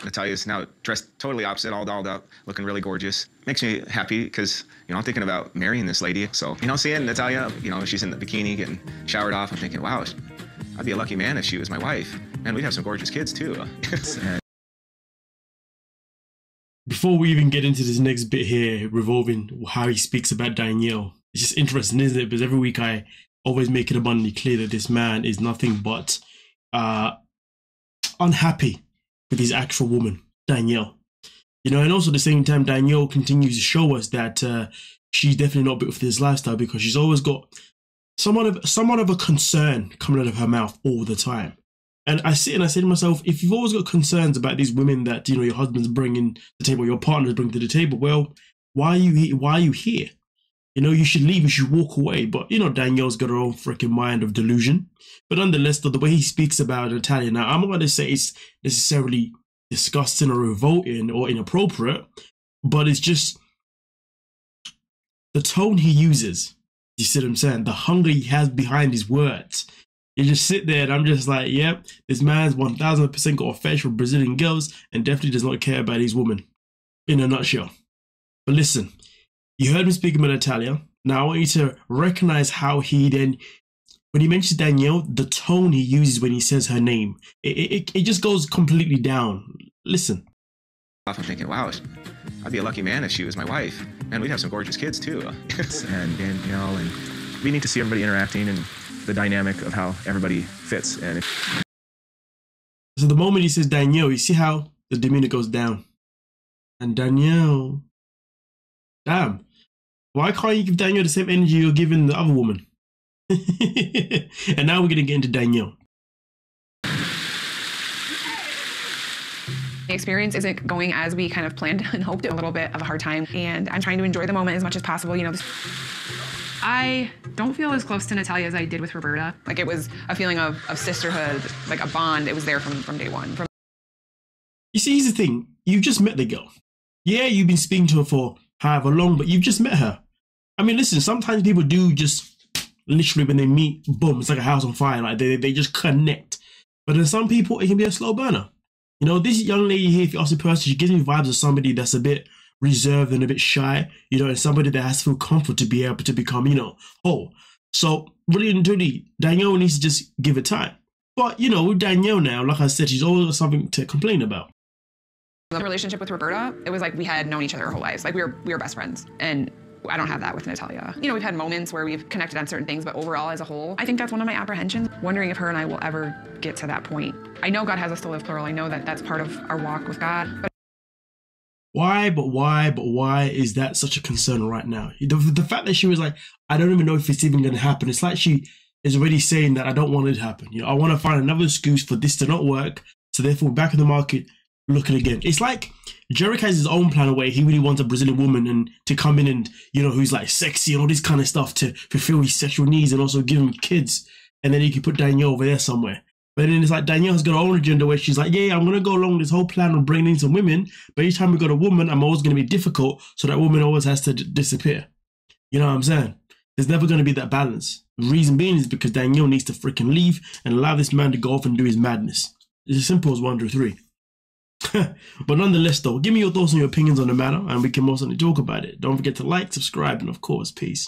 Natalia's now dressed totally opposite, all dolled up, looking really gorgeous. Makes me happy because, I'm thinking about marrying this lady. So, seeing Nathalia, she's in the bikini getting showered off, I'm thinking, wow, I'd be a lucky man if she was my wife. And we'd have some gorgeous kids too. Before we even get into this next bit here, revolving how he speaks about Danielle, it's just interesting, isn't it? Because every week I always make it abundantly clear that this man is nothing but unhappy with his actual woman, Danielle. And also at the same time, Danielle continues to show us that she's definitely not built for this lifestyle, because she's always got somewhat of a concern coming out of her mouth all the time. And I sit and I say to myself, if you've always got concerns about these women that, your husband's bringing to the table, your partner's bringing to the table, well, why are you here? Why are you here? You should leave, you should walk away. But, Danielle's got her own freaking mind of delusion. But nonetheless, the way he speaks about Nathalia, now, I'm not going to say it's necessarily disgusting or revolting or inappropriate, but it's just the tone he uses. You see what I'm saying? The hunger he has behind his words. You just sit there and I'm just like, yep, this man's 1000% got a fetish for Brazilian girls and definitely does not care about his woman, in a nutshell. But listen, you heard me speaking about Nathalia. Now I want you to recognize how he then, when he mentions Danielle, the tone he uses when he says her name, it just goes completely down. Listen. I'm thinking, wow, I'd be a lucky man if she was my wife. And we'd have some gorgeous kids too. and we need to see everybody interacting and the dynamic of how everybody fits. So the moment he says Danielle, you see how the demeanor goes down. And Danielle, damn, why can't you give Danielle the same energy you're giving the other woman? And now we're going to get into Danielle. The experience isn't going as we kind of planned and hoped. A little bit of a hard time, and I'm trying to enjoy the moment as much as possible. I don't feel as close to Nathalia as I did with Roberta. Like, it was a feeling of sisterhood, like a bond. It was there from day one. You see, here's the thing. You've just met the girl. Yeah, you've been speaking to her for however long, but you've just met her. I mean, listen, sometimes people do just literally when they meet, boom, it's like a house on fire. Like they just connect. But then some people, it can be a slow burner. This young lady here, if you ask the person, she gives me vibes of somebody that's a bit reserved and a bit shy, and somebody that has to feel comfort to be able to become, whole. So really and truly, Danielle needs to just give it time. But, with Danielle now, like I said, she's always got something to complain about. The relationship with Roberta, it was like we had known each other our whole lives. Like we were best friends. And I don't have that with Nathalia. We've had moments where we've connected on certain things, but overall as a whole, I think that's one of my apprehensions, wondering if her and I will ever get to that point. I know God has us to live plural. I know that that's part of our walk with God. But why is that such a concern right now? The fact that she was like, I don't even know if it's even going to happen. It's like she is already saying that I don't want it to happen. I want to find another excuse for this to not work. So therefore, back in the market, looking again. It's like Garrick has his own plan away. He really wants a Brazilian woman and to come in and, who's like sexy and all this kind of stuff to fulfill his sexual needs and also give him kids. And then he can put Danielle over there somewhere. But then it's like Danielle's got her own agenda where she's like, yeah, I'm going to go along this whole plan of bringing in some women. But each time we got a woman, I'm always going to be difficult. So that woman always has to disappear. You know what I'm saying? There's never going to be that balance. The reason being is because Danielle needs to freaking leave and allow this man to go off and do his madness. It's as simple as 1, 2, 3. But nonetheless, though, give me your thoughts and your opinions on the matter, and we can most certainly talk about it. Don't forget to like, subscribe, and of course, peace.